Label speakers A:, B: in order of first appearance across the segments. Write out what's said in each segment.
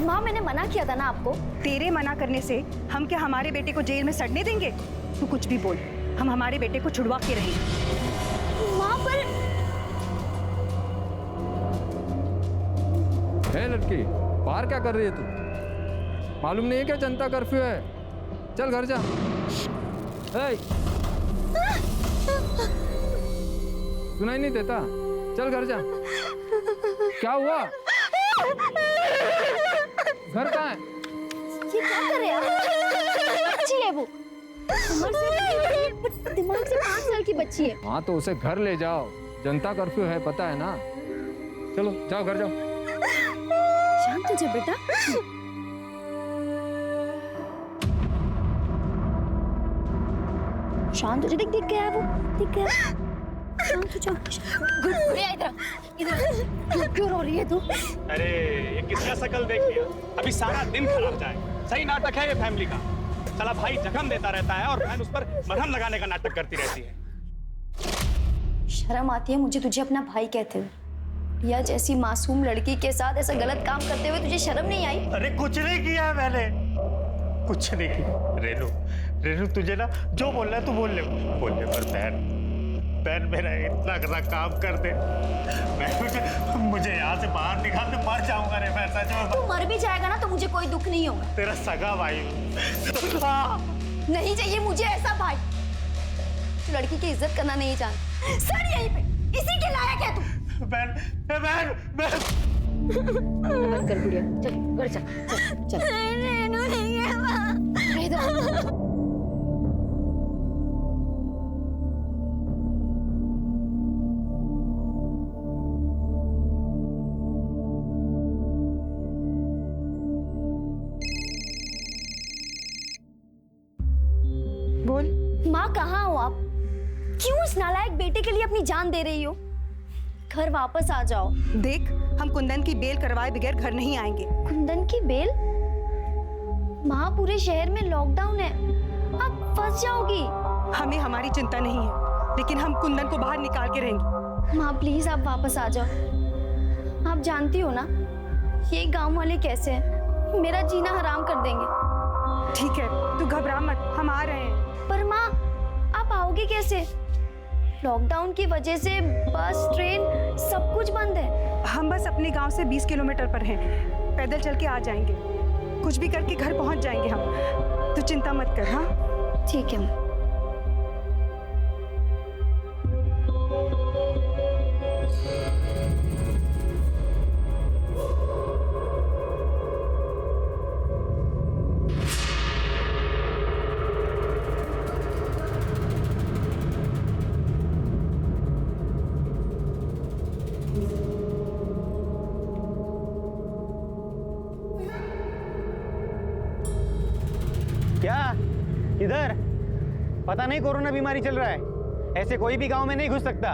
A: माँ मैंने मना किया था ना आपको।
B: तेरे मना करने से हम क्या हमारे बेटे को जेल में सड़ने देंगे? तू कुछ भी बोल, हम हमारे बेटे को छुड़वा के रहेंगे।
A: माँ पर
C: है लड़की, बाहर क्या कर रही है तू? मालूम नहीं है क्या जनता कर्फ्यू है? चल घर जा। सुनाई नहीं देता? चल घर जा। क्या हुआ? घर कहाँ है?
A: ये क्या कर रहे हैं? बच्ची है वो, दिमाग से 5 साल की बच्ची है।
C: हाँ तो उसे घर ले जाओ, जनता कर्फ्यू है पता है ना। चलो जाओ घर जाओ।
A: शांत हो जा बेटा। शांत हो जा। देख गया है वो, दिख गया। शांत हो जा। गुड़िया इधर क्यों रो रही है तू?
D: अरे ये किसका शकल देख लिया? अभी सारा दिन खराब जाए। सही नाटक है ये फैमिली का। साला भाई जख्म देता रहता है और बहन उस पर मरहम लगाने का नाटक करती रहती है।
A: शर्म आती है मुझे तुझे अपना भाई कहते हुए। या जैसी मासूम लड़की के साथ ऐसा गलत काम करते हुए तुझे शर्म नहीं आई?
D: अरे कुछ नहीं किया मैंने, कुछ नहीं किया। रेनू रेनू तुझे ना जो बोलना है तू बोल ले पर बहन मेरा इतना गलत काम कर दे, मुझे यहाँ से बाहर निकाल के मर जाऊंगा रे मैं सच में।
A: तू मर भी जाएगा ना तो मुझे कोई दुख नहीं होगा।
D: तेरा सगा भाई
A: नहीं चाहिए मुझे ऐसा भाई। तू लड़की की इज्जत करना नहीं जानता। सर यहीं पे इसी के लायक है तू।
D: बहन
A: बंद कर गुड़िया, चल घर चल। रेनू नहीं है वहाँ।
B: बोल।
A: माँ कहाँ हो आप? क्यों इस नालायक बेटे के लिए अपनी जान दे रही हो? घर वापस आ जाओ।
B: देख, हम कुंदन की बेल करवाए बगैर घर नहीं आएंगे।
A: कुंदन की बेल? माँ पूरे शहर में लॉकडाउन है, आप फंस जाओगी।
B: हमें हमारी चिंता नहीं है, लेकिन हम कुंदन को बाहर निकाल के रहेंगे।
A: माँ प्लीज आप वापस आ जाओ। आप जानती हो ना ये गांव वाले कैसे हैं, मेरा जीना हराम कर देंगे।
B: ठीक है, तू घबरा मत, हम आ रहे हैं।
A: पर माँ आप आओगे कैसे? लॉकडाउन की वजह से बस ट्रेन सब कुछ बंद है।
B: हम बस अपने गांव से 20 किलोमीटर पर हैं, पैदल चल के आ जाएंगे। कुछ भी करके घर पहुंच जाएंगे हम, तू चिंता मत कर। हाँ
A: ठीक है माँ।
D: क्या इधर पता नहीं कोरोना बीमारी चल रहा है, ऐसे कोई भी गांव में नहीं घुस सकता।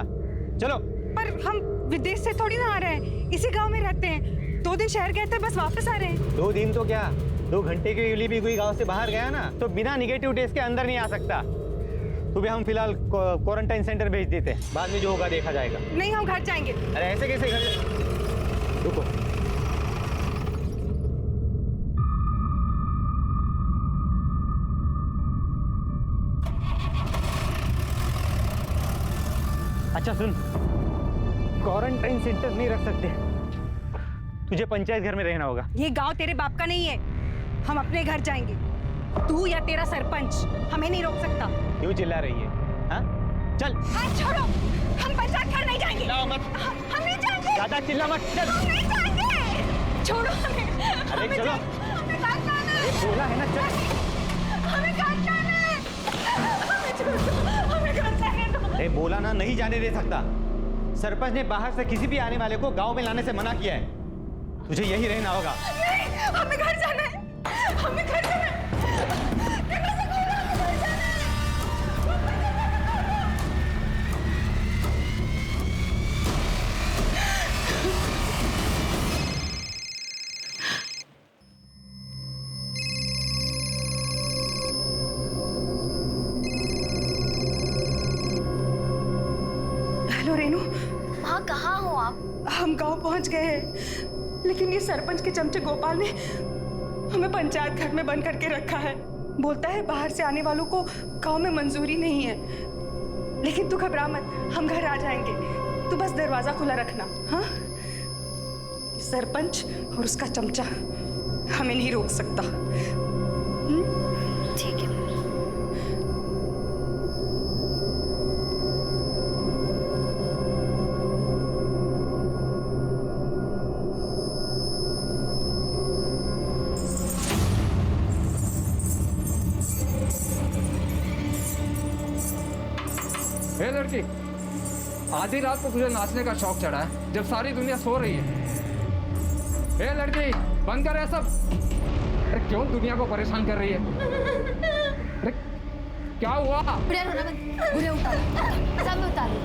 D: चलो।
B: पर हम विदेश से थोड़ी ना आ रहे हैं, इसी गांव में रहते हैं। 2 दिन शहर गए थे, बस वापस आ रहे हैं।
D: 2 दिन तो क्या, 2 घंटे के लिए भी कोई गांव से बाहर गया ना तो बिना निगेटिव टेस्ट के अंदर नहीं आ सकता। तुम्हें हम फिलहाल क्वारंटाइन सेंटर भेज देते हैं, बाद में जो होगा देखा जाएगा।
B: नहीं, हम घर जाएंगे।
D: अरे ऐसे कैसे घर? रुको। अच्छा सुन, क्वारंटाइन सेंटर नहीं रख सकते, तुझे पंचायत घर में रहना होगा।
B: ये गांव तेरे बाप का नहीं है, हम अपने घर जाएंगे। तू या तेरा सरपंच हमें नहीं रोक सकता।
D: क्यों चिल्ला रही है? हाँ चल।
B: हाँ छोड़ो, हम पंचायत घर नहीं जाएंगे।
D: मत।
B: हम नहीं जाएंगे।
D: ज्यादा चिल्ला मत, चल।
B: हम नहीं जाएंगे, छोड़ो हमें।
D: अरे चलो,
B: हमें घर जाना है।
D: बोला है ना, चल।
B: हमें घर जाना है। हमें छोड़ो, हमें घर जाने दो।
D: अरे बोला ना, नहीं जाने दे सकता। सरपंच ने बाहर से किसी भी आने वाले को गांव में लाने से मना किया है, तुझे यही रहना होगा।
B: नहीं, हमें घर जाना है, हमें घर जाना है। हेलो रेनू।
A: माँ कहाँ हो आप?
B: हम गांव पहुंच गए हैं, लेकिन ये सरपंच के चमचे गोपाल ने हमें पंचायत घर में बंद करके रखा है। बोलता है बाहर से आने वालों को गांव में मंजूरी नहीं है। लेकिन तू घबरा मत, हम घर आ जाएंगे, तू बस दरवाजा खुला रखना। हाँ, सरपंच और उसका चमचा हमें नहीं रोक सकता।
A: ठीक है।
C: हे लड़की, आधी रात को तुझे नाचने का शौक चढ़ा है जब सारी दुनिया सो रही है। हे लड़की, बंद कर ये सब। अरे क्यों दुनिया को परेशान कर रही है? अरे क्या हुआ?
A: बुढ़िया रोना बंद, बुढ़िया उतारो, सब उतारो।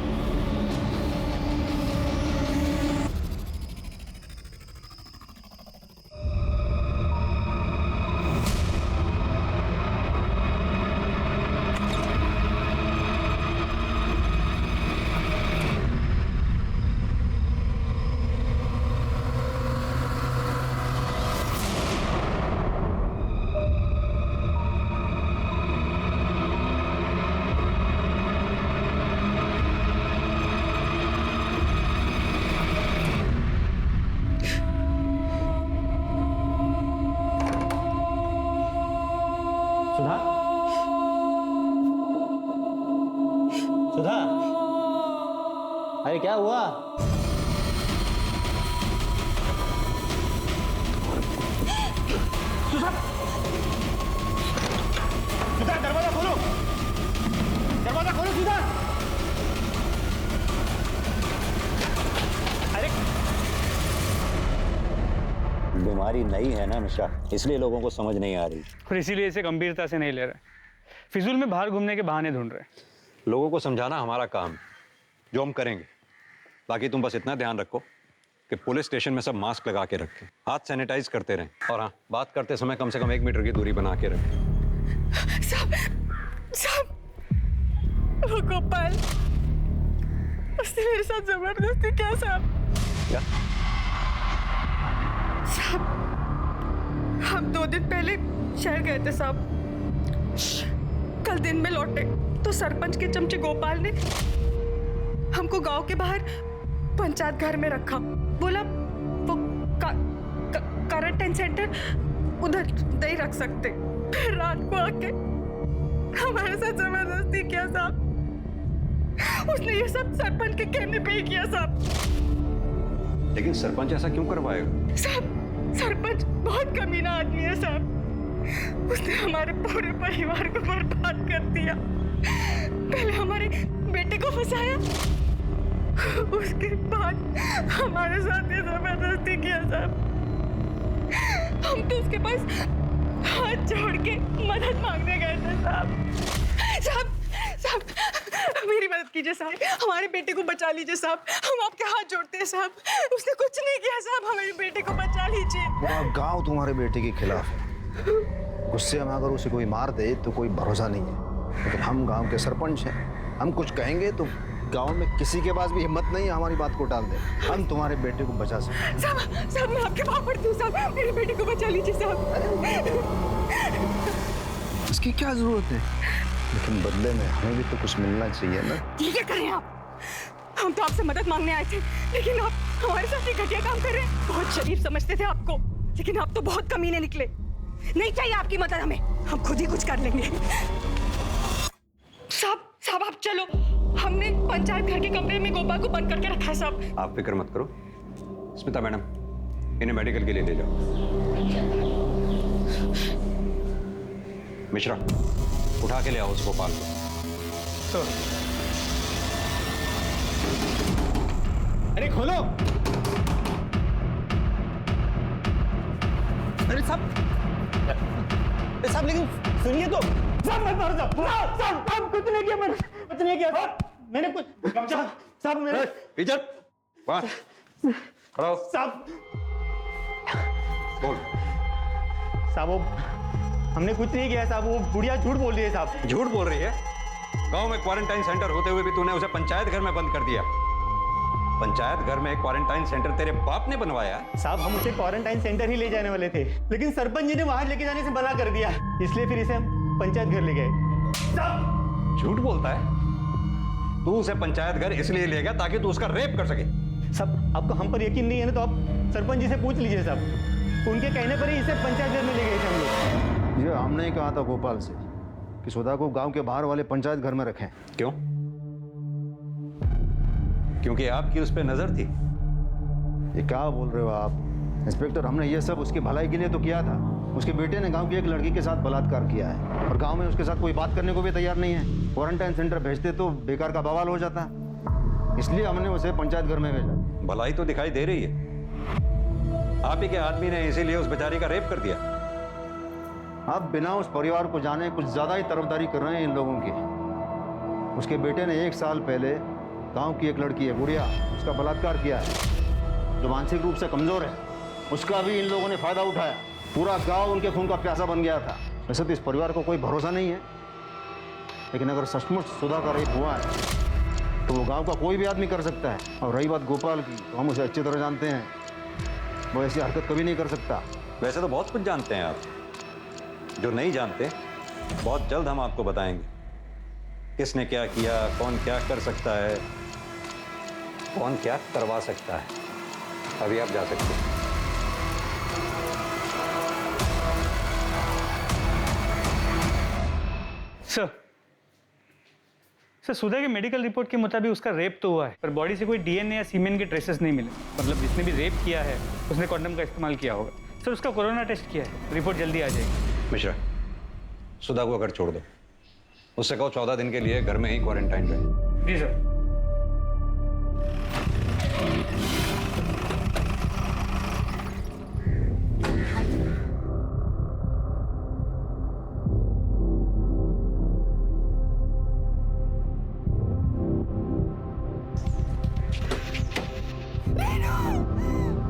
D: सुधा, सुधा, अरे क्या हुआ? सुधा, दरवाजा खोलो, दरवाजा खोलो सुधा। अरे
E: बीमारी नई है ना मिश्रा, इसलिए लोगों को समझ नहीं आ रही
F: और इसीलिए इसे गंभीरता से नहीं ले रहे। फिजूल में बाहर घूमने के बहाने ढूंढ रहे।
E: लोगों को समझाना हमारा काम, जो हम करेंगे। बाकी तुम बस इतना ध्यान रखो कि पुलिस स्टेशन में सब मास्क लगा के रखें, हाथ सैनिटाइज करते रहें, और हाँ, बात करते समय कम से कम 1 मीटर की दूरी बना के रखें।
B: साहब, वो गोपाल, उसने मेरे साथ जबरदस्ती किया साहब।
E: क्या?
B: साहब, हम 2 दिन पहले शहर गए थे साहब। कल दिन में लौटे तो सरपंच के चमचे गोपाल ने हमको गांव के बाहर पंचायत घर में रखा। बोला वो क्वारंटाइन सेंटर उधर नहीं रख सकते। फिर रात को आके हमारे साथ जबरदस्ती किया साहब। उसने ये सब सरपंच के कहने पे ही किया साहब।
E: लेकिन सरपंच ऐसा क्यों करवाएगा?
B: साहब, सरपंच बहुत कमीना आदमी है साहब। उसने हमारे पूरे परिवार को बर्बाद कर दिया। पहले हमारे बेटे को फंसाया, उसके बाद हमारे साथ ये जबरदस्ती किया साहब। हम तो उसके पास हाथ जोड़ के मदद मांगने गए थे साहब। साहब, साहब, मेरी मदद कीजिए साहब, हमारे बेटे को बचा लीजिए साहब। हम आपके हाथ जोड़ते हैं साहब। उसने कुछ नहीं किया साहब, हमारे बेटे को बचा लीजिए।
G: पूरा गांव तुम्हारे बेटे के खिलाफ है। गुस्से में अगर उसे कोई मार दे तो कोई भरोसा नहीं है। लेकिन हम गांव के सरपंच हैं, हम कुछ कहेंगे तो गांव में किसी के पास भी हिम्मत नहीं है हमारी बात को टाल दे। हम तुम्हारे बेटे को बचा सकते।
B: साहब, साहब, मैं आपके पाँव पड़ती हूँ साहब, मेरे बेटे को बचा लीजिए साहब।
G: इसकी क्या जरूरत है? लेकिन बदले में हमें भी तो कुछ मिलना चाहिए ना।
B: ये क्या कर रहे हैं आप? हम तो आपसे मदद मांगने आए थे, लेकिन आप हमारे साथ ये घटिया काम कर रहे हैं। बहुत शरीफ समझते थे आपको, लेकिन आप तो बहुत कमीने निकले। नहीं चाहिए आपकी मदद हमें, हम खुद ही कुछ कर लेंगे। साहब, साहब आप चलो, हमने पंचायत घर के कमरे में गोपाल को बंद करके रखा है साहब।
E: आप फिक्र मत करो। स्मिता मैडम, इन्हें मेडिकल के लिए ले जाओ। मिश्रा, उठा के ले आओ उस गोपाल को।
D: तो अरे खोलो। अरे साहब, लेकिन सुनिए तो। साहब मत मारो साहब, साहब कुछ नहीं किया, मैंने कुछ नहीं किया मैंने कुछ। साहब मेरे
E: इधर वाह, खड़ा हो।
D: साहब,
E: बोल।
D: साहब वो हमने कुछ नहीं किया साहब, वो बुढ़िया झूठ बोल रही है साहब।
E: झूठ बोल रही है? गांव में क्वारंटाइन सेंटर होते हुए भी तूने उसे पंचायत घर में बंद कर दिया। पंचायत घर में एक क्वारंटाइन सेंटर तेरे बाप ने बनवाया है?
H: साहब हम उसे क्वारंटाइन सेंटर ही ले जाने वाले थे, लेकिन सरपंच जी ने वहां लेके जाने से मना कर दिया, इसलिए फिर इसे हम पंचायत घर ले गए।
E: झूठ बोलता है। तू उसे पंचायत घर इसलिए ले गया ताकि तू उसका रेप कर सके।
H: साहब आपको हम पर यकीन नहीं है ना, तो आप सरपंच जी से पूछ लीजिए साहब, उनके कहने पर ही इसे पंचायत घर में ले गए थे हम लोग।
G: ये हमने ही कहा था गोपाल से कि सुधा को गांव के बाहर वाले पंचायत घर में रखें।
E: क्यों? क्योंकि आपकी उस पर नजर थी।
G: ये क्या बोल रहे हो आप इंस्पेक्टर? हमने ये सब उसकी भलाई के लिए तो किया था। उसके बेटे ने गांव की एक लड़की के साथ बलात्कार किया है और गांव में उसके साथ कोई बात करने को भी तैयार नहीं है। क्वारंटाइन सेंटर भेजते तो बेकार का बवाल हो जाता, इसलिए हमने उसे पंचायत घर में भेजा।
E: भलाई तो दिखाई दे रही है। आप ही के आदमी ने इसीलिए उस बेचारी का रेप कर दिया।
G: आप बिना उस परिवार को जाने कुछ ज्यादा ही तरफदारी कर रहे हैं इन लोगों की। उसके बेटे ने 1 साल पहले गांव की एक लड़की है गुड़िया, उसका बलात्कार किया है, जो मानसिक रूप से कमजोर है। उसका भी इन लोगों ने फायदा उठाया। पूरा गांव उनके खून का प्यासा बन गया था। वैसे तो इस परिवार को कोई भरोसा नहीं है, लेकिन अगर सचमुच सुधा का रेप हुआ है तो वो गांव का कोई भी आदमी कर सकता है। और रही बात गोपाल की, तो हम उसे अच्छी तरह जानते हैं, वो ऐसी हरकत कभी नहीं कर सकता।
E: वैसे तो बहुत कुछ जानते हैं आप, जो नहीं जानते बहुत जल्द हम आपको बताएंगे। किसने क्या किया, कौन क्या कर सकता है, कौन क्या करवा सकता है। अभी आप जा सकते हैं।
F: सर सुधा के मेडिकल रिपोर्ट के मुताबिक उसका रेप तो हुआ है, पर बॉडी से कोई डीएनए या सीमेन के ट्रेसेस नहीं मिले। मतलब जिसने भी रेप किया है उसने कॉन्डम का इस्तेमाल किया होगा। सर उसका कोरोना टेस्ट किया है, रिपोर्ट जल्दी आ जाएगी।
E: मिश्रा, सुधा को अगर छोड़ दो, उससे कहो 14 दिन के लिए घर में ही क्वारंटाइन रहे।
F: जी सर।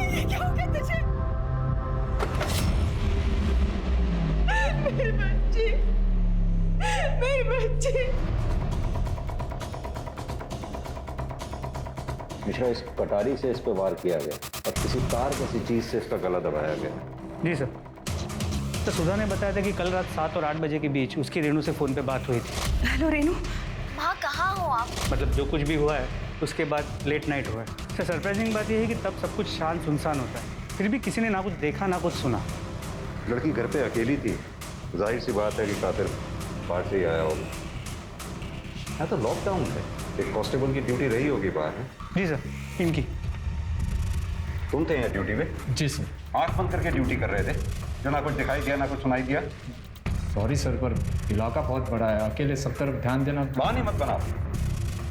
B: ये क्या हो गया तुझे? मेरी बच्ची, मेरी बच्ची।
E: मिश्रा, इस कटारी से इस पे वार किया गया और किसी तार किसी चीज से इसका गला दबाया गया।
F: जी सर। तो सुधा ने बताया था कि कल रात 7 और 8 बजे के बीच उसकी रेनू से फ़ोन पे बात हुई थी।
B: हेलो रेनू।
A: माँ कहाँ हो आप?
F: मतलब जो कुछ भी हुआ है उसके बाद लेट नाइट हुआ है। सर सरप्राइजिंग बात यह है कि तब सब कुछ शांत सुनसान होता है, फिर भी किसी ने ना कुछ देखा ना कुछ सुना।
E: लड़की घर पे अकेली थी, जाहिर सी बात है कि कातिल बाहर से ही आया होगा। यहाँ तो लॉकडाउन है, एक कांस्टेबल की ड्यूटी रही होगी बाहर है।
F: जी सर, इनकी।
E: तुम थे यहाँ ड्यूटी पे?
C: जी सर।
E: आंख बंद करके ड्यूटी कर रहे थे, जो ना कुछ दिखाई दिया ना कुछ सुनाई दिया।
C: सॉरी सर, पर इलाका बहुत बड़ा है, अकेले सब तरफ ध्यान देना।
E: बहाने मत बनाओ,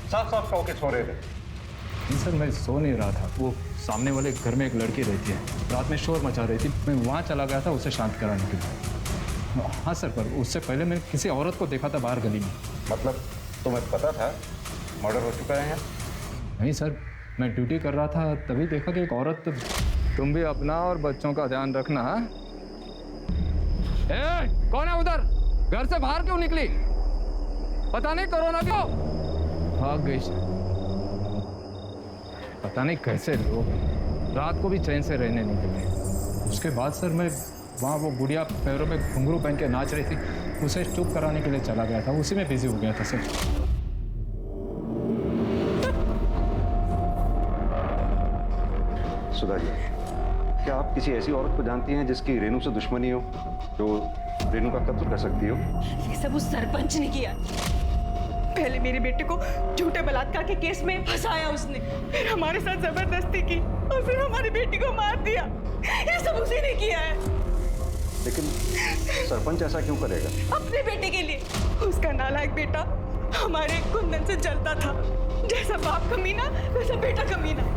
E: साफ साफ कहो के सो रहे थे।
C: नहीं सर, मैं सो नहीं रहा था। वो सामने वाले घर में एक लड़की रहती है, रात में शोर मचा रही थी, मैं वहाँ चला गया था उसे शांत कराने के लिए। हाँ सर, पर उससे पहले मैंने किसी औरत को देखा था बाहर गली में।
E: मतलब तुम्हें पता था मर्डर हो चुका है यहाँ?
C: नहीं सर, मैं ड्यूटी कर रहा था, तभी देखा कि एक औरत। तुम भी अपना और बच्चों का ध्यान रखना। कौन है उधर? घर से बाहर क्यों निकली? पता नहीं कोरोना क्यों भाग गई। पता नहीं कैसे लोग रात को भी चैन से रहने नहीं देते। उसके बाद सर मैं वहाँ वो गुड़िया पैरों में घुंघरू पहन के नाच रही थी, उसे चुप कराने के लिए चला गया था, उसी में बिजी हो गया था सर।
E: सुधा जी, क्या आप किसी ऐसी औरत को जानती हैं जिसकी रेनू से दुश्मनी हो, जो रेनू का कत्ल कर सकती हो?
B: ये सब उस सरपंच ने किया। पहले मेरे बेटे को झूठे बलात्कार के केस में फंसाया उसने, फिर हमारे साथ जबरदस्ती की और फिर हमारी बेटी को मार दिया। ये सब उसी ने किया है।
E: लेकिन सरपंच ऐसा क्यों करेगा?
B: अपने बेटे के लिए। उसका नालायक बेटा हमारे कुंदन से जलता था। जैसा बाप कमीना वैसा बेटा कमीना।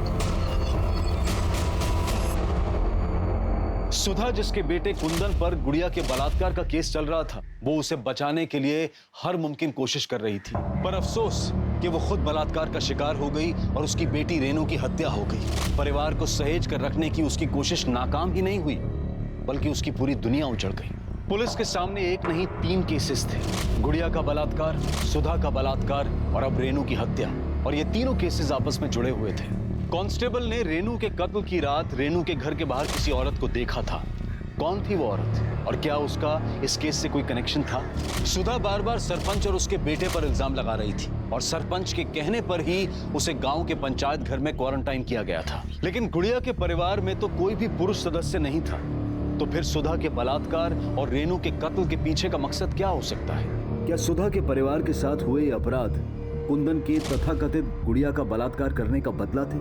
I: सुधा जिसके बेटे कुंदन पर गुड़िया के बलात्कार का केस चल रहा था, वो उसे बचाने के लिए हर मुमकिन कोशिश कर रही थी, पर अफसोस कि वो खुद बलात्कार का शिकार हो गई और उसकी बेटी रेनू की हत्या हो गई। परिवार को सहेज कर रखने की उसकी कोशिश नाकाम ही नहीं हुई, बल्कि उसकी पूरी दुनिया उजड़ गई। पुलिस के सामने एक नहीं 3 केसेस थे, गुड़िया का बलात्कार, सुधा का बलात्कार और अब रेनू की हत्या। और ये तीनों केसेस आपस में जुड़े हुए थे। कांस्टेबल ने रेनू के कत्ल की रात रेनू के घर के बाहर किसी औरत को देखा था। कौन थी वो औरत और क्या उसका इस केस से कोई कनेक्शन था? सुधा बार बार सरपंच और उसके बेटे पर इल्जाम लगा रही थी और सरपंच के कहने पर ही उसे गांव के पंचायत घर में क्वारंटाइन किया गया था। लेकिन गुड़िया के परिवार में तो कोई भी पुरुष सदस्य नहीं था, तो फिर सुधा के बलात्कार और रेनू के कत्ल के पीछे का मकसद क्या हो सकता है?
J: क्या सुधा के परिवार के साथ हुए अपराध कुंदन के तथाकथित गुड़िया का बलात्कार करने का बदला थे?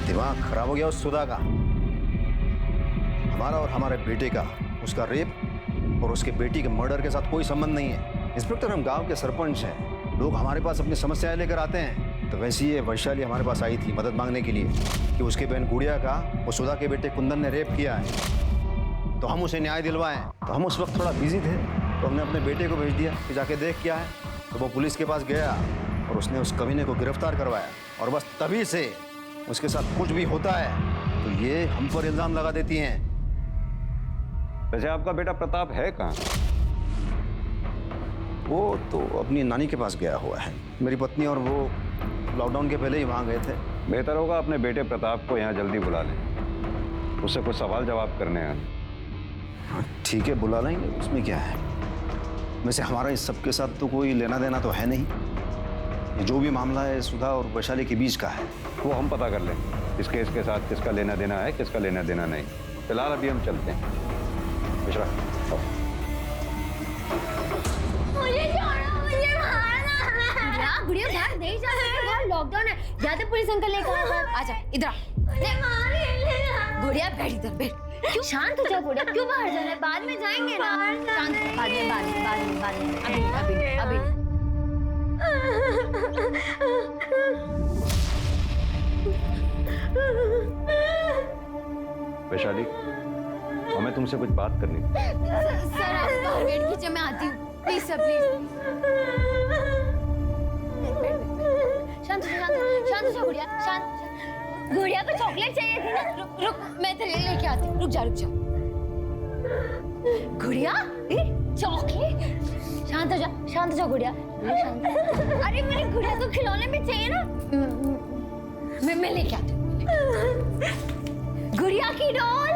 G: दिमाग खराब हो गया उस सुधा का। हमारा और हमारे बेटे का उसका रेप और उसके बेटी के मर्डर के साथ कोई संबंध नहीं है। इंस्पेक्टर, हम गांव के सरपंच हैं, लोग हमारे पास अपनी समस्याएं लेकर आते हैं। तो वैसे ये वैशाली हमारे पास आई थी मदद मांगने के लिए कि उसके बहन गुड़िया का वो सुधा के बेटे कुंदन ने रेप किया है, तो हम उसे न्याय दिलवाएं। तो हम उस वक्त थोड़ा बिजी थे, तो हमने अपने बेटे को भेज दिया कि जाके देख क्या है। तो वो पुलिस के पास गया और उसने उस कमीने को गिरफ्तार करवाया, और बस तभी से उसके साथ कुछ भी होता है तो ये हम पर इल्जाम लगा देती हैं।
E: वैसे आपका बेटा प्रताप है कहाँ?
G: वो तो अपनी नानी के पास गया हुआ है। मेरी पत्नी और वो लॉकडाउन के पहले ही वहाँ गए थे।
E: बेहतर होगा अपने बेटे प्रताप को यहाँ जल्दी बुला लें, उससे कुछ सवाल जवाब करने हैं।
G: ठीक है, बुला लेंगे, उसमें क्या है। वैसे हमारा इस सब के साथ तो कोई लेना देना तो है नहीं। ये जो भी मामला है सुधा और वैशाली के बीच का है,
E: वो हम पता कर लें इस केस के साथ किसका लेना देना है, किसका लेना देना नहीं। फिलहाल अभी हम चलते हैं। मिश्रा,
A: मुझे छोड़ो, मुझे मारना। गुड़िया बाहर नहीं जा सकती, बाहर लॉकडाउन है। जाते पुलिस अंकल लेकर आजा इधर आ। गुड़िया बैठ इधर बैठ। क्यों शांत हो जाओ गुड़िया, क्यों बाहर जाना है? बाद में जाएंगे ना। शांत, बाद में अभी।
E: वैशाली, हमें तुमसे कुछ बात करनी थी।
A: सर आप बाहर वेट कीजिए, मैं आती हूँ। Please sir, please. शांत हो जा गुड़िया, शांत। गुड़िया को चॉकलेट चाहिए थी ना। रुक, मैं तेरे लिए लेके आती हूँ। रुक जा। गुड़िया, चॉकलेट। शांत हो जा गुड़िया, शांत। अरे मेरी गुड़िया को खिलौने भी चाहिए ना। मैं लेके आती हूँ। गुड़िया की डॉल।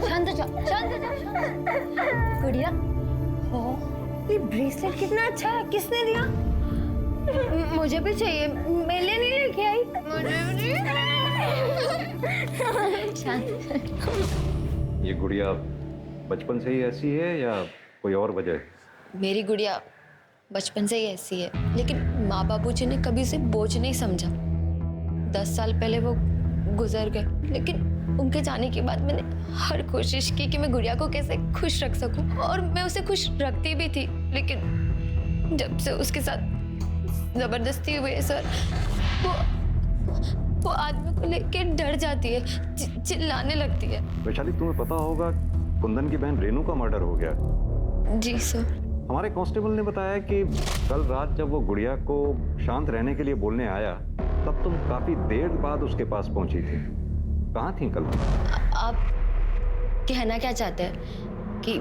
A: शांत हो जा। गुड़िया, ये ब्रेसलेट कितना अच्छा है, किसने दिया? मुझे भी चाहिए, मैं नहीं लेके आई। मुझे भी। शांत।
E: ये गुड़िया बचपन से ही ऐसी है या कोई और वजह है?
A: मेरी गुड़िया बचपन से ही ऐसी है, लेकिन माँ बाबूजी ने कभी उसे बोझ नहीं समझा। 10 साल पहले वो गुजर गए, लेकिन उनके जाने के बाद मैंने हर कोशिश की कि मैं गुड़िया को कैसे खुश रख सकूं, और मैं उसे खुश रखती भी थी। लेकिन जब से उसके साथ जबरदस्ती हुई है सर, वो आदमी को लेके डर जाती है, चिल्लाने लगती है।
E: वैशाली, तुम्हें पता होगा कुंदन की बहन रेनू का मर्डर हो गया।
A: जी सर।
E: हमारे कांस्टेबल ने बताया कि कल रात जब वो गुड़िया को शांत रहने के लिए बोलने आया, तब तुम काफी देर बाद उसके पास पहुंची थी। कहाँ थी कल?
A: आप कहना क्या चाहते हैं कि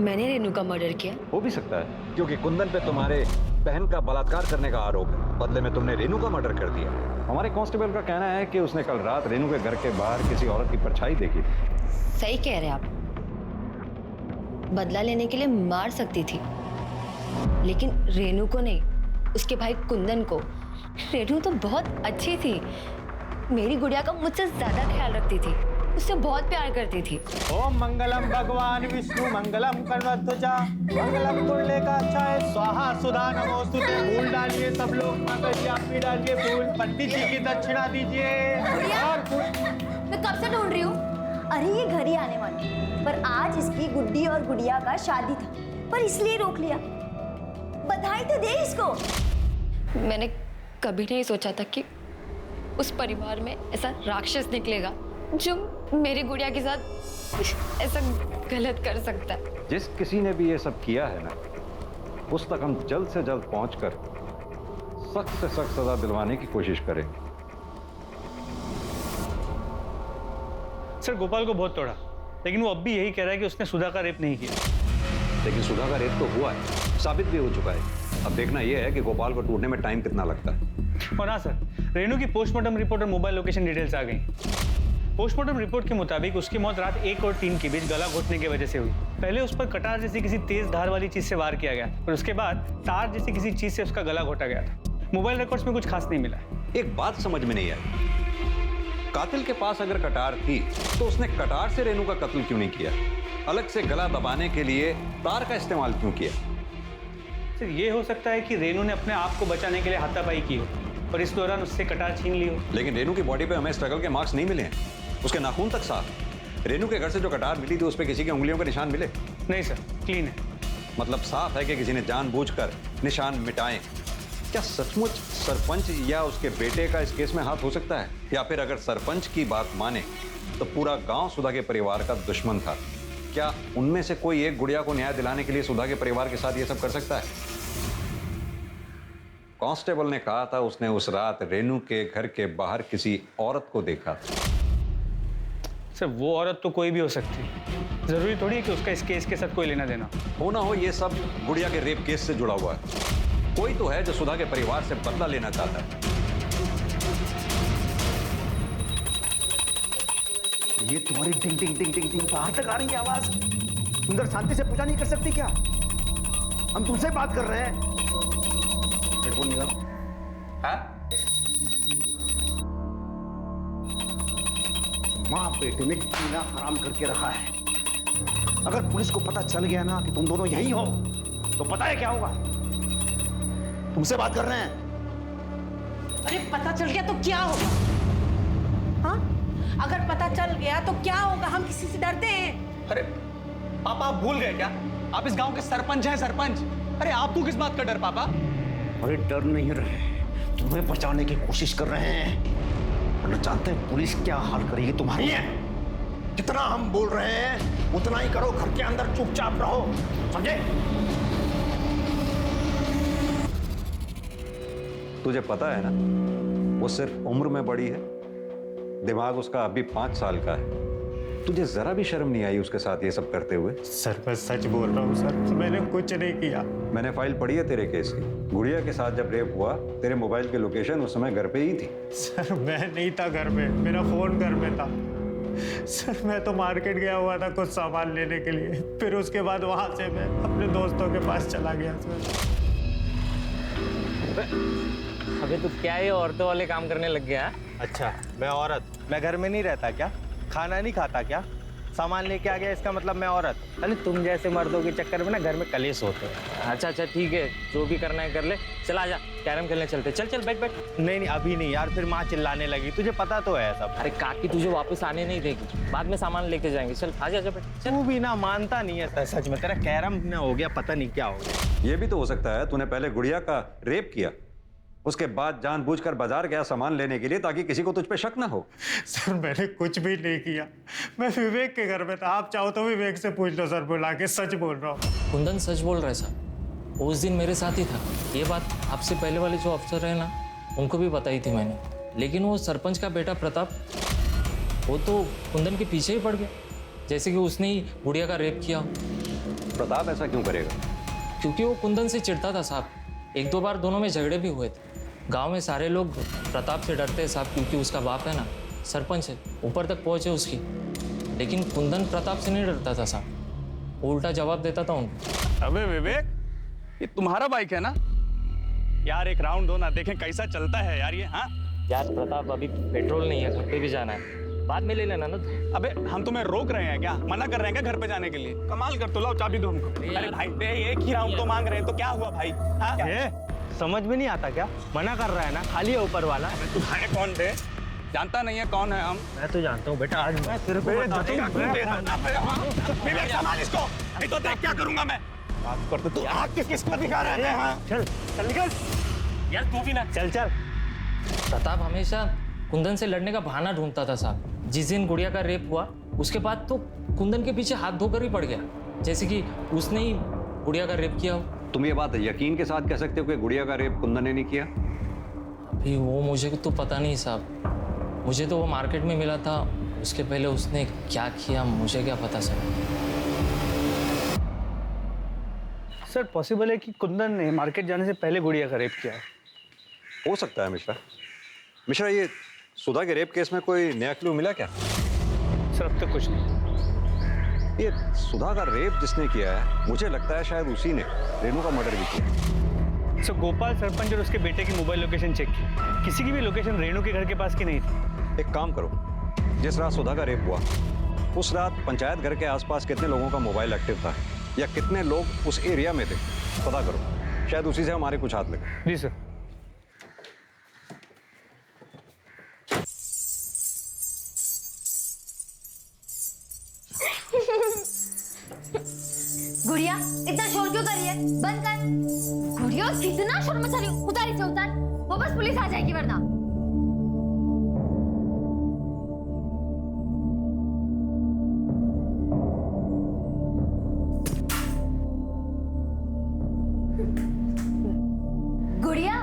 A: मैंने रेनू का मर्डर किया?
E: हो भी सकता है, क्योंकि कुंदन पे तुम्हारे बहन का बलात्कार करने का आरोप है। बदले में तुमने रेनू का मर्डर कर दिया। हमारे कांस्टेबल का कहना है कि उसने कल रात रेनू के घर के बाहर किसी औरत की परछाई देखी थी।
A: सही कह रहे हैं आप। बदला लेने के लिए मार सकती थी, लेकिन रेनू को नहीं, उसके भाई कुंदन को। रेनू तो बहुत अच्छी थी, मेरी गुड़िया का मुझसे ज्यादा ख्याल रखती थी, उससे बहुत प्यार करती थी।
H: ओम मंगलम भगवान विष्णु मंगलम कन्वध्वजा मंगलम तुल्यकाक्षाय स्वाहा सुधा नमोस्तुते। फूल डालिए सब लोग, माता जी आप भी डालिए फूल। पंडित जी की दक्षिणा दीजिए। और
A: मैं कब से ढूंढ रही हूँ।
K: अरे ये घर ही आने वाली, पर आज इसकी गुड्डी और गुड़िया का शादी था, पर इसलिए रोक लिया। बधाई तो दे इसको।
A: मैंने कभी नहीं सोचा था कि उस परिवार में ऐसा राक्षस निकलेगा जो मेरी गुड़िया के साथ ऐसा गलत कर सकता है।
E: जिस किसी ने भी ये सब किया है ना, उस तक हम जल्द से जल्द पहुंचकर सख्त से सख्त सजा दिलवाने की कोशिश करेंगे।
F: सर गोपाल को बहुत तोड़ा, लेकिन वो अब भी यही कह रहा है कि उसने सुधा का रेप नहीं किया।
E: लेकिन सुधा का रेप तो हुआ है। साबित भी हो चुका है। अब देखना यह है कि गोपाल को टूटने में टाइम कितना लगता है।
F: और हाँ सर, रेनू की पोस्टमार्टम रिपोर्ट और मोबाइल लोकेशन डिटेल्स आ गई। पोस्टमार्टम रिपोर्ट के मुताबिक उसकी मौत रात 1 और 3 के बीच गला घोटने की वजह से हुई। पहले उस पर कटार जैसी किसी तेज धार वाली चीज से वार किया गया और उसके बाद तार जैसी किसी चीज से उसका गला घोटा गया था। मोबाइल रिकॉर्ड्स में कुछ खास नहीं मिला।
E: एक बात समझ में नहीं आई, कातिल के पास अगर कटार थी तो उसने कटार से रेनू का कत्ल क्यों नहीं किया? अलग से गला दबाने के लिए तार का इस्तेमाल क्यों किया?
F: सर, ये हो सकता है कि रेनू ने अपने आप को बचाने के लिए हाथापाई की हो और इस दौरान उससे कटार छीन ली हो।
E: लेकिन रेनू की बॉडी पे हमें स्ट्रगल के मार्क्स नहीं मिले हैं, उसके नाखून तक साफ। रेनू के घर से जो कटार मिली थी उस पर किसी की उंगलियों के निशान मिले?
F: नहीं सर, क्लीन है।
E: मतलब साफ है कि किसी ने जानबूझकर निशान मिटाए। क्या सचमुच सरपंच या उसके बेटे का इस केस में हाथ हो सकता है? या फिर अगर सरपंच की बात माने तो पूरा गांव सुधा के परिवार का दुश्मन था। क्या उनमें से कोई एक गुड़िया को न्याय दिलाने के लिए सुधा के परिवार के साथ ये सब कर सकता है? कांस्टेबल ने कहा था उसने उस रात रेनू के घर के बाहर किसी औरत को देखा।
F: सर, वो औरत तो कोई भी हो सकती है, जरूरी थोड़ी है कि उसका इस केस के साथ कोई लेना देना
E: हो ना हो। ये सब गुड़िया के रेप केस से जुड़ा हुआ है। कोई तो है जो सुधा के परिवार से बदला लेना चाहता है।
G: ये तुम्हारी टिंग टिंग टिंग टिंग टिंग बाहर तक आ रही है आवाज। सुंदर शांति से पूजा नहीं कर सकती क्या? हम तुमसे बात कर रहे हैं। हेडफोन निकालो। माँ बेटे ने जीना हराम करके रखा है। अगर पुलिस को पता चल गया ना कि तुम दोनों यही हो तो पता है क्या होगा? तुमसे बात कर रहे हैं।
B: अरे पता चल गया तो क्या होगा? हाँ, अगर पता चल गया तो क्या होगा? हम किसी से डरते हैं?
H: अरे पापा, आप भूल गए क्या? आप इस गांव के सरपंच हैं, सरपंच। अरे आपको किस बात का डर पापा?
G: अरे डर नहीं रहे, तुम्हें बचाने की कोशिश कर रहे हैं। वरना जानते हैं पुलिस क्या हाल करेगी तुम्हारी है। जितना हम बोल रहे हैं उतना ही करो, घर के अंदर चुपचाप रहो, समझे?
E: तुझे पता है ना, वो सिर्फ उम्र में बड़ी है, दिमाग उसका अभी 5 साल का है। तुझे जरा भी शर्म नहीं आई उसके साथ ये सब करते हुए?
D: सर मैं सच बोल रहा हूँ सर, मैंने कुछ नहीं किया।
E: मैंने फाइल पढ़ी है तेरे केस की। गुड़िया के साथ जब रेप हुआ तेरे मोबाइल की लोकेशन उस समय घर पे ही थी।
D: सर मैं नहीं था घर में, मेरा फोन घर में था। सर मैं तो मार्केट गया हुआ था कुछ सामान लेने के लिए, फिर उसके बाद वहां से मैं अपने दोस्तों के पास चला गया सर।
H: अबे तू क्या ये औरतों वाले काम करने लग गया? अच्छा, मैं औरत? मैं घर में नहीं रहता क्या? खाना नहीं खाता क्या? सामान लेके आ गया इसका मतलब मैं औरत? अरे तुम जैसे मर्दों के चक्कर में ना घर में कलेश होते हैं।
L: अच्छा ठीक है, जो भी करना है कर ले। चल आजा, कैरम खेलने चलते। चल चल बैठ बैठ।
H: नहीं अभी नहीं यार, फिर माँ चिल्लाने लगी, तुझे पता तो है सब।
L: अरे काकी तुझे वापस आने नहीं देगी, बाद में सामान लेके जाएंगे। चल आजा जा बैठ।
H: तू भी ना मानता नहीं है सच में, तेरा कैरम ना हो गया, पता नहीं क्या हो गया।
E: ये भी तो हो सकता है तूने पहले गुड़िया का रेप किया, उसके बाद जानबूझकर बाजार गया सामान लेने के लिए ताकि किसी को तुझ पे शक ना हो।
D: सर मैंने कुछ भी नहीं किया, मैं विवेक के घर में था। आप चाहो तो विवेक से पूछ लो सर, बुला के सच बोल रहा हूँ।
L: कुंदन सच बोल रहा है साहब, वो उस दिन मेरे साथ ही था। ये बात आपसे पहले वाले जो अफसर है ना, उनको भी बताई थी मैंने। लेकिन वो सरपंच का बेटा प्रताप, वो तो कुंदन के पीछे ही पड़ गया, जैसे कि उसने ही गुड़िया का रेप किया।
E: प्रताप ऐसा क्यों करेगा?
L: क्योंकि वो कुंदन से चिढ़ता था साहब। 1-2 बार दोनों में झगड़े भी हुए थे। गांव में सारे लोग प्रताप से डरते हैं साहब, क्योंकि उसका बाप है ना सरपंच है, ऊपर तक पहुंचे उसकी। लेकिन कुंदन प्रताप से नहीं डरता था साहब, वो उल्टा जवाब देता था उनको।
H: अबे विवेक, ये तुम्हारा बाइक है ना यार? एक राउंड दो ना, देखें कैसा चलता है यार ये। हाँ
L: यार प्रताप, अभी पेट्रोल नहीं है, घर पे भी जाना है, बाद में ले लेना ना।
H: अबे हम तुम्हें रोक रहे हैं क्या? मना कर रहे हैं क्या घर पे जाने के लिए? कमाल कर, तो लाओ चाबी दो हमको। अरे भाई दे, एक ही राउंड तो मांग रहे हैं, तो क्या हुआ भाई? हाँ? समझ में नहीं आता क्या? मना कर रहा है ना, खाली है ऊपर वाला। तुम्हारे कौन थे? जानता नहीं है कौन है हम? मैं तो जानता हूँ बेटा, आज मैं तेरे को इसको नहीं तो देख क्या करूंगा मैं। बात करते तू आग किसको दिखा रहा है? हाँ? चल चल निकल
L: यार, तू भी ना चल चल। प्रताप हमेशा कुंदन से लड़ने का बहाना ढूंढता था साहब। जिस दिन गुड़िया का रेप हुआ उसके बाद तो कुंदन के पीछे हाथ धोकर ही पड़ गया, जैसे कि उसने ही गुड़िया का रेप किया हो।
E: तुम ये बात यकीन के साथ कह सकते हो कि गुड़िया का रेप कुंदन ने नहीं किया?
L: अभी वो मुझे तो पता नहीं साहब, मुझे तो वो मार्केट में मिला था, उसके पहले उसने क्या किया मुझे क्या पता सर।
F: सर पॉसिबल है कि कुंदन ने मार्केट जाने से पहले गुड़िया का रेप किया है।
E: हो सकता है मिश्रा। मिश्रा, ये सुधा के रेप केस में कोई नया क्लू मिला क्या?
F: सर अब तक कुछ नहीं।
E: ये सुधा का रेप जिसने किया है, मुझे लगता है शायद उसी ने रेनू का मर्डर भी किया।
F: सर गोपाल सरपंच और उसके बेटे की मोबाइल लोकेशन चेक की, किसी की भी लोकेशन रेनू के घर के पास की नहीं थी।
E: एक काम करो, जिस रात सुधा का रेप हुआ उस रात पंचायत घर के आसपास कितने लोगों का मोबाइल एक्टिव था या कितने लोग उस एरिया में थे, पता करो। शायद उसी से हमारे कुछ हाथ लगे।
F: जी सर।
K: गुड़िया इतना शोर क्यों कर रही है? बंद कर। गुड़िया कितना शोर मचा रही है? उतार इसे उतार, वो बस पुलिस आ जाएगी वरना। गुड़िया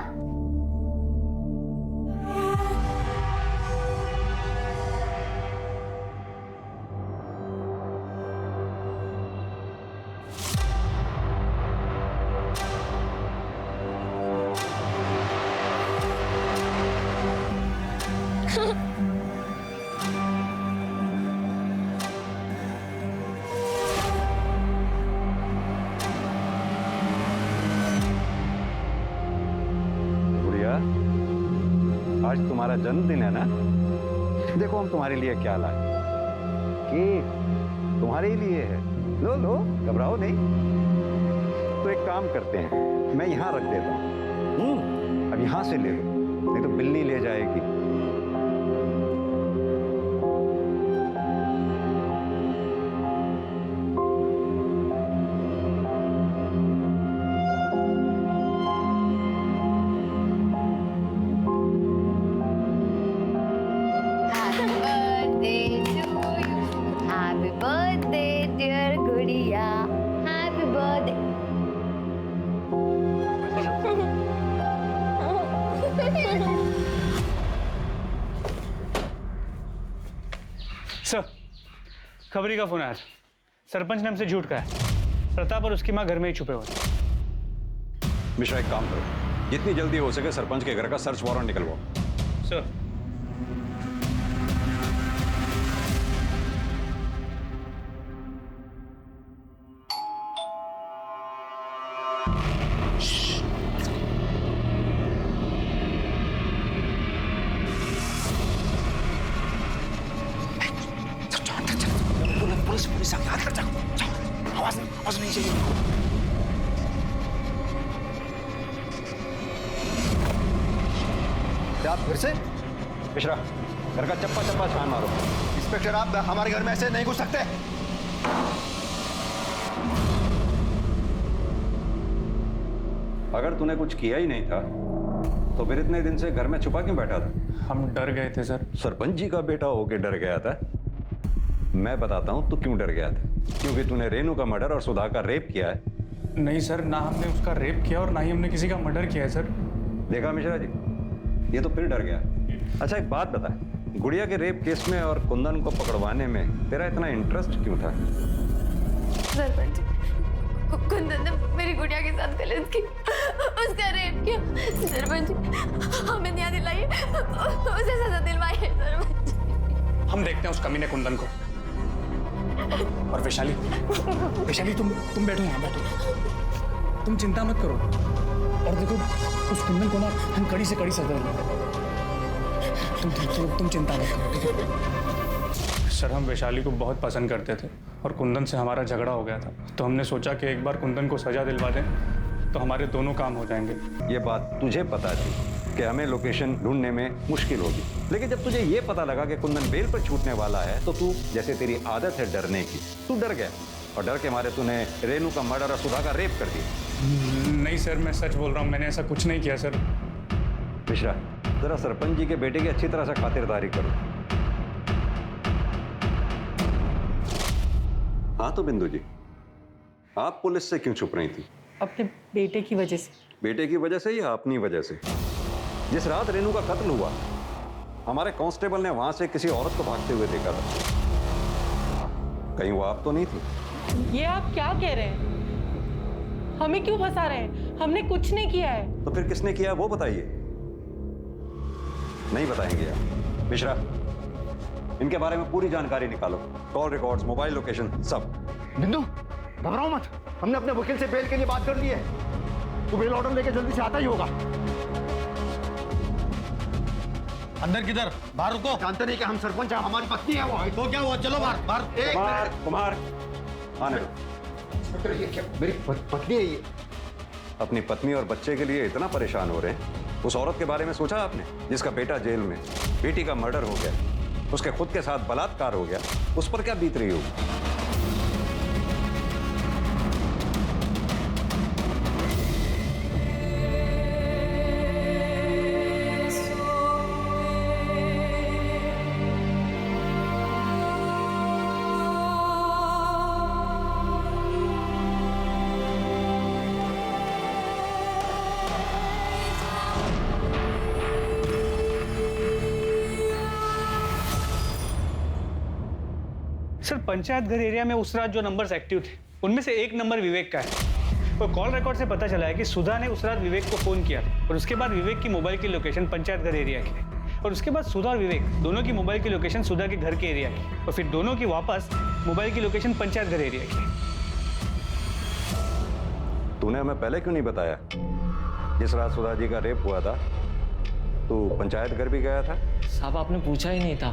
E: आज तुम्हारा जन्मदिन है ना? देखो हम तुम्हारे लिए क्या लाए। केक तुम्हारे ही लिए है, लो लो, घबराओ नहीं। तो एक काम करते हैं, मैं यहाँ रख देता हूँ, अब यहाँ से ले लो, नहीं तो बिल्ली ले जाएगी।
F: सर खबरी का फोन आया। सरपंच ने हमसे झूठ कहा है, प्रताप और उसकी माँ घर में ही छुपे हुए।
E: मिश्रा, एक काम करो, जितनी जल्दी हो सके सरपंच के घर का सर्च वारंट निकलवाओ।
F: सर
G: पुलिस आ गई, हाथ कर जाओ, आवाज नहीं चाहिए। आप फिर से?
E: मिश्रा, घर का चप्पा चप्पा छान मारो।
G: इंस्पेक्टर, आप हमारे घर में ऐसे नहीं घुस सकते।
E: अगर तूने कुछ किया ही नहीं था तो फिर इतने दिन से घर में छुपा क्यों बैठा था?
F: हम डर गए थे सर।
E: सरपंच जी का बेटा होके डर गया था? मैं बताता हूं तू क्यों डर गया था। क्योंकि तूने रेनू का मर्डर और सुधा का रेप किया है।
F: नहीं सर, ना हमने उसका रेप किया और ना ही हमने किसी का मर्डर किया है सर।
E: देखा मिश्रा जी, ये तो फिर डर गया। अच्छा एक बात बता, गुड़िया के रेप केस में और कुंदन को पकड़वाने में तेरा इतना इंटरेस्ट क्यों था?
A: सरपंच, कुंदन ने मेरी गुड़िया के साथ गलत की, उसका रेप किया। सरपंच, हमें न्याय दिलाइए, उसे सजा दिलवाइए सरपंच।
F: हम देखते हैं उस कमीने कुंदन को। और वैशाली, तुम बैठो यहाँ, बैठो, तुम चिंता मत करो। और देखो उस कुंदन को ना हम कड़ी से कड़ी सजा देंगे। तुम चिंता मत करो, ठीक है? सर, हम वैशाली को बहुत पसंद करते थे और कुंदन से हमारा झगड़ा हो गया था, तो हमने सोचा कि एक बार कुंदन को सजा दिलवा दें तो हमारे दोनों काम हो जाएंगे।
E: ये बात तुझे पता थी कि हमें लोकेशन ढूंढने में मुश्किल होगी, लेकिन जब तुझे ये पता लगा कि कुंदन बेल पर छूटने वाला है तो तू, जैसे तेरी आदत है डरने की, तू डर गया और डर के मारे तूने रेनू का मर्डर और सुधा का रेप कर दिया।
F: नहीं सर, मैं सच बोल रहा हूँ, मैंने ऐसा कुछ नहीं किया सर।
E: मिश्रा, जरा सरपंच जी के बेटे की अच्छी तरह से खातिरदारी करो। हाँ तो बिंदु जी, आप पुलिस से क्यों छुप रही थी?
B: अपने बेटे की वजह से।
E: बेटे की वजह से या अपनी वजह से? जिस रात रेनू का कत्ल हुआ, हमारे कांस्टेबल ने वहां से किसी औरत को भागते हुए देखा था। कहीं वो आप तो नहीं थी?
B: ये आप क्या कह रहे हैं? हमें क्यों फंसा रहे हैं? हमने कुछ नहीं किया है।
E: तो फिर किसने किया वो बताइए। नहीं बताएंगे आप। मिश्रा, इनके बारे में पूरी जानकारी निकालो, कॉल रिकॉर्ड्स, मोबाइल लोकेशन, सब।
G: बिंदु, घबराओ मत, हमने अपने वकील से बेल के लिए बात कर ली है। तू बेल ऑर्डर लेके जल्दी से आता ही होगा।
H: अंदर किधर? बाहर रुको।
G: जानते नहीं कि हम सरपंच हैं, हमारी पत्नी है वो।
H: तो क्या हुआ? चलो बाहर बाहर।
E: कुमार, कुमार, आने दो।
G: मेरी पत्नी है ये।
E: अपनी पत्नी और बच्चे के लिए इतना परेशान हो रहे हैं। उस औरत के बारे में सोचा आपने जिसका बेटा जेल में, बेटी का मर्डर हो गया, उसके खुद के साथ बलात्कार हो गया, उस पर क्या बीत रही होगी?
F: सर, पंचायत घर एरिया में उस रात जो नंबर्स एक्टिव थे उनमें से एक नंबर विवेक का है और कॉल रिकॉर्ड से पता चला है कि सुधा ने उस रात विवेक को फोन किया और उसके बाद विवेक की मोबाइल की लोकेशन पंचायत घर एरिया की है और उसके बाद सुधा और विवेक दोनों की मोबाइल की लोकेशन सुधा के घर के एरिया की और फिर दोनों की वापस मोबाइल की लोकेशन पंचायत घर एरिया की।
E: तूने हमें पहले क्यों नहीं बताया? जिस रात सुधा जी का रेप हुआ था तू पंचायत घर भी गया था।
L: साहब आपने पूछा ही नहीं था,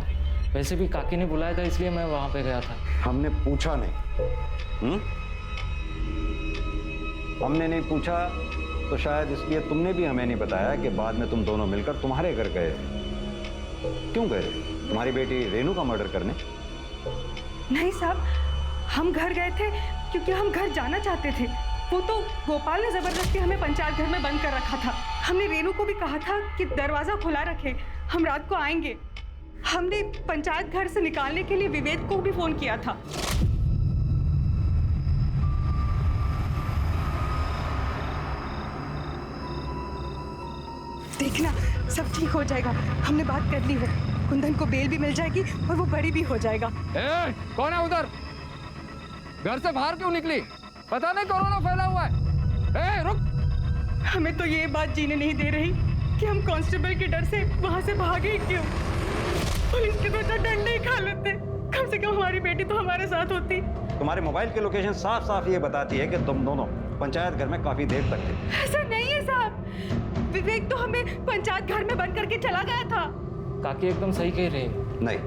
L: वैसे भी काकी ने बुलाया था इसलिए मैं वहां पे गया था।
E: हमने पूछा नहीं। हमने नहीं पूछा तो शायद इसलिए तुमने भी हमें नहीं बताया कि बाद में तुम दोनों मिलकर तुम्हारे घर गए। क्यों गए? तुम्हारी बेटी रेनू का मर्डर करने?
B: नहीं साहब, हम घर गए थे क्योंकि हम घर जाना चाहते थे। वो तो गोपाल ने जबरदस्ती हमें पंचायत घर में बंद कर रखा था। हमने रेनू को भी कहा था कि दरवाजा खुला रखे, हम रात को आएंगे। हमने पंचायत घर से निकालने के लिए विवेक को भी फोन किया था। देखना, सब ठीक हो जाएगा। हमने बात कर ली है, कुंदन को बेल भी मिल जाएगी और वो बड़ी भी हो जाएगा।
C: कौन है उधर? घर से बाहर क्यों निकली? पता नहीं कोरोना फैला हुआ है। रुक।
B: हमें तो ये बात जीने नहीं दे रही कि हम कांस्टेबल के डर से वहां से भागे ही क्यों। पुलिस के तो डंडे ही खा लेते, कम से कम हमारी बेटी तो हमारे साथ होती।
E: तुम्हारे मोबाइल की लोकेशन साफ साफ ये बताती है कि तुम दोनों पंचायत घर में काफी देर तक थे।
B: ऐसा नहीं है साहब, विवेक तो हमें पंचायत घर में बंद करके चला गया था।
L: काकी एकदम सही कह रहे हैं।
E: नहीं,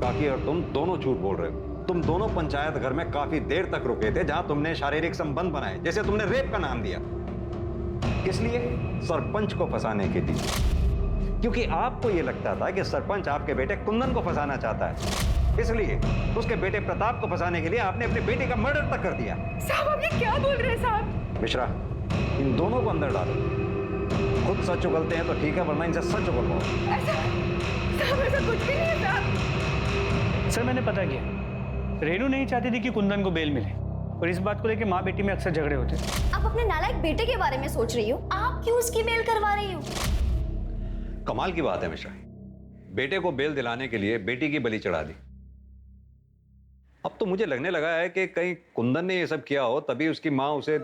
E: काकी और तुम दोनों झूठ बोल रहे हो। तुम दोनों पंचायत घर में काफी देर तक रुके थे जहां तुमने शारीरिक संबंध बनाए, जैसे तुमने रेप का नाम दिया। किस लिए? सरपंच को फंसाने के लिए, क्योंकि आपको यह लगता था कि सरपंच आपके बेटे कुंदन को फंसाना चाहता है, इसलिए उसके बेटे प्रताप को फंसाने के लिए आपने अपने बेटे का मर्डर तक कर दिया।
B: साहब आप ये क्या बोल रहे हैं साहब?
E: मिश्रा, इन दोनों को अंदर डालो। खुद सच उगलते हैं तो ठीक है, वरना इनसे सच उगलवाओ।
B: ऐसा कुछ भी नहीं है साहब।
F: सर, मैंने पता किया, रेनू नहीं चाहती थी कि कुंदन को बेल मिले और इस बात को लेकर माँ बेटी में अक्सर झगड़े होते।
K: आप अपने नालायक बेटे के बारे में सोच रही हो, आप क्यों उसकी बेल करवा रही हो?
E: कमाल की बात है मिश्रा, बेटे को बेल दिलाने के लिए बेटी की बलि चढ़ा दी। अब तो मुझे लगने लगा है कि कहीं कुंदन ने ये सब किया हो, तभी उसकी माँ उसे।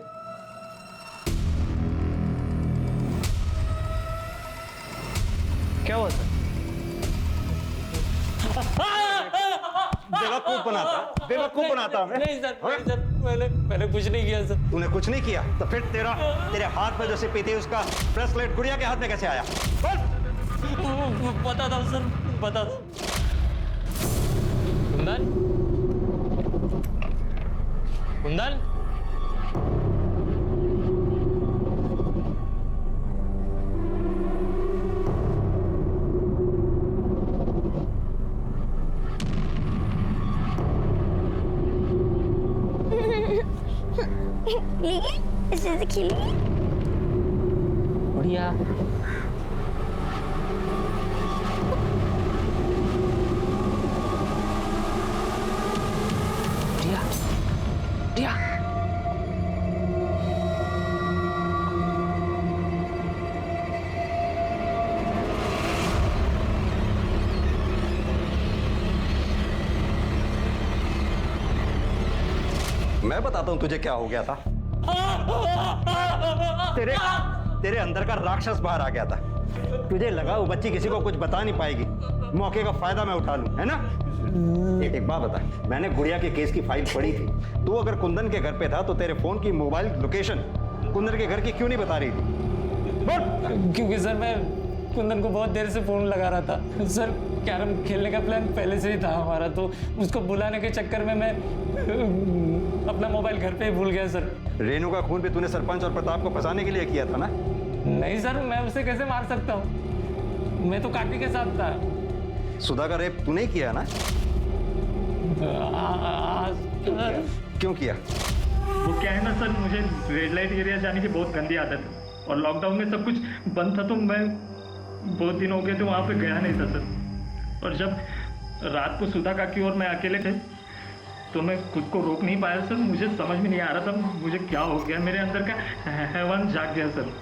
F: क्या हुआ सर?
E: बेवकूफ बनाता हमें।
L: नहीं सर, मैंने कुछ नहीं किया सर।
E: तूने कुछ नहीं किया तो फिर तेरे हाथ में जो सिपी थी उसका ब्रेसलेट गुड़िया के हाथ में कैसे आया?
L: पता था सर, पता था। कुंदन, कुंदन,
K: इसे से खेलिए।
L: बढ़िया। बढ़िया, बढ़िया।
E: मैं बताता हूं तुझे क्या हो गया था। तेरे अंदर का राक्षस बाहर आ गया था। तुझे लगा वो बच्ची किसी को कुछ बता नहीं पाएगी, मौके का फायदा मैं उठा लूं, है ना? एक बात बता, मैंने गुड़िया के केस की फाइल पढ़ी थी। तू अगर कुंदन के घर पे था तो तेरे फोन की मोबाइल लोकेशन कुंदन के घर की क्यों नहीं बता रही थी? बोल।
L: क्योंकि सर मैं कुंदन को बहुत देर से फोन लगा रहा था सर। कैरम खेलने का प्लान पहले से ही था हमारा, तो उसको बुलाने के चक्कर में मैं अपना मोबाइल घर पे ही भूल गया सर।
E: रेनू का खून भी तूने सरपंच और प्रताप को फंसाने के लिए किया था ना?
L: नहीं सर, मैं उसे कैसे मार सकता हूँ? मैं तो काकी के साथ था।
E: सुधा का रेप तूने ही किया ना? क्यों किया?
F: वो क्या है ना सर, मुझे रेड लाइट एरिया जाने की बहुत गंदी आदत है और लॉकडाउन में सब कुछ बंद था, तो मैं बहुत दिन हो गए थे वहाँ पे गया नहीं था सर। और जब रात को सुधा काकी और मैं अकेले थे तो मैं खुद को रोक नहीं पाया सर। मुझे समझ में नहीं आ रहा था मुझे क्या हो गया, मेरे अंदर का हैवान जाग गया सर।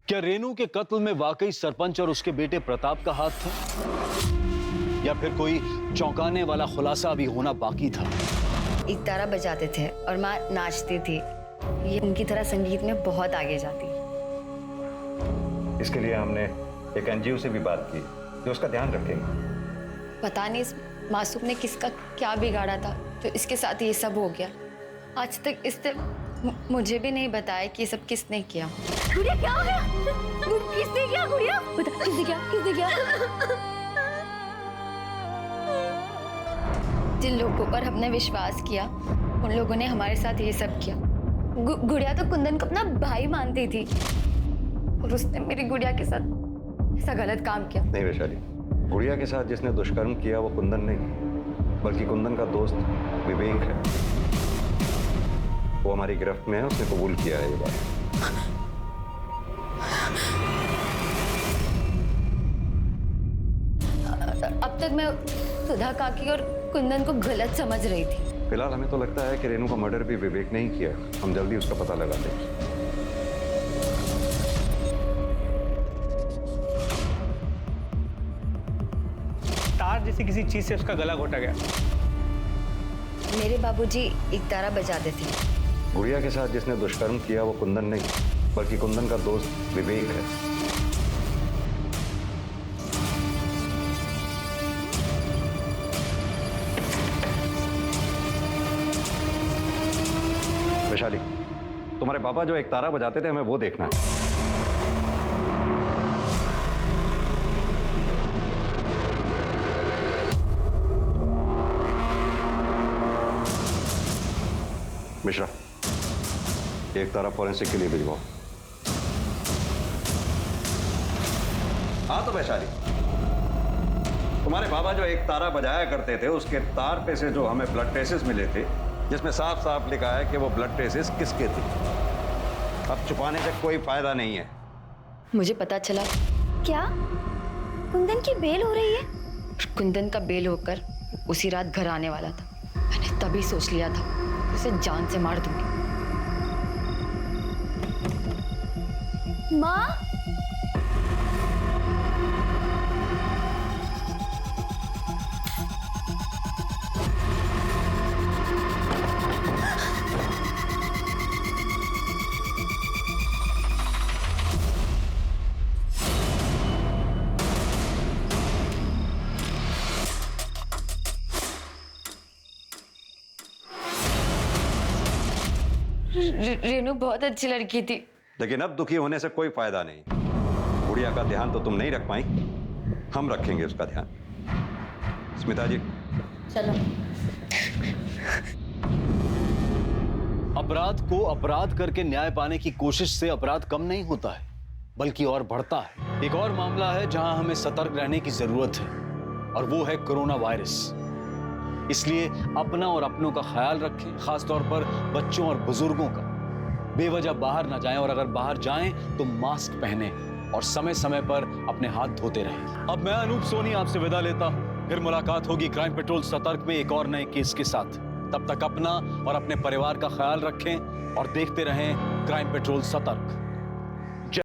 I: क्या रेनू के कत्ल में वाकई सरपंच और उसके बेटे प्रताप का हाथ था, या फिर कोई चौंकाने वाला खुलासा अभी होना बाकी था?
A: एक तारा बजाते थे और माँ नाचती थी। ये उनकी तरह संगीत में बहुत आगे जाती।
E: इसके लिए हमने एक एनजीओ से भी बात की जो उसका ध्यान रखेंगे।
A: पता नहीं इस मासूम ने किसका क्या बिगाड़ा था तो इसके साथ ये सब हो गया। आज तक इसने मुझे भी नहीं बताया कि ये सब किसने किया।
K: गुड़िया क्या हो गया? किसने किया गुड़िया? बता, किसने किया? किसने किया?
A: जिन लोगों पर हमने विश्वास किया उन लोगों ने हमारे साथ ये सब किया। गुड़िया तो कुंदन को अपना भाई मानती थी और उसने मेरी गुड़िया के साथ ऐसा गलत काम किया।
E: नहीं वैशाली, गुड़िया के साथ जिसने दुष्कर्म किया वो कुंदन नहीं, बल्कि कुंदन का दोस्त विवेक है। वो हमारी गिरफ्त में है, उसने कबूल किया है ये बात।
A: अब तक मैं सुधा काकी और कुंदन को गलत समझ रही थी।
E: फिलहाल हमें तो लगता है कि रेनू का मर्डर भी विवेक ने ही किया। हम जल्दी उसका पता लगा देंगे।
F: तार जैसी किसी चीज से उसका गला घोटा गया।
A: मेरे बाबूजी एक तारा बजाते थे।
E: गुड़िया के साथ जिसने दुष्कर्म किया वो कुंदन नहीं, बल्कि कुंदन का दोस्त विवेक है। वैशाली, तुम्हारे पापा जो एक तारा बजाते थे हमें वो देखना है। मिश्रा, एक तारा फॉरेंसिक के लिए भिजवाओ। हाँ तो वैशाली, तुम्हारे बाबा जो एक तारा बजाया करते थे उसके तार पे से जो हमें ब्लड ट्रेसेस मिले थे जिसमें साफ साफ लिखा है कि वो ब्लड ट्रेसेस किसके थे। अब छुपाने से कोई फायदा नहीं है।
A: मुझे पता चला।
K: क्या कुंदन की बेल हो रही है?
A: कुंदन का बेल होकर उसी रात घर आने वाला था। मैंने तभी सोच लिया था उसे जान से मार दूंगी।
K: माँ,
A: रेनू बहुत अच्छी लड़की थी,
E: लेकिन अब दुखी होने से कोई फायदा नहीं। गुड़िया का ध्यान तो तुम नहीं रख पाई, हम रखेंगे उसका ध्यान। स्मिता जी
A: चलो।
I: अपराध को अपराध करके न्याय पाने की कोशिश से अपराध कम नहीं होता है, बल्कि और बढ़ता है। एक और मामला है जहां हमें सतर्क रहने की जरूरत है, और वो है कोरोना वायरस। इसलिए अपना और अपनों का ख्याल रखें, खासतौर पर बच्चों और बुजुर्गों का। बेवजह बाहर ना जाएं, और अगर बाहर जाएं तो मास्क पहने और समय समय पर अपने हाथ धोते रहें। अब मैं अनूप सोनी आपसे विदा लेता हूं। फिर मुलाकात होगी क्राइम पेट्रोल सतर्क में एक और नए केस के साथ। तब तक अपना और अपने परिवार का ख्याल रखें और देखते रहें क्राइम पेट्रोल सतर्क।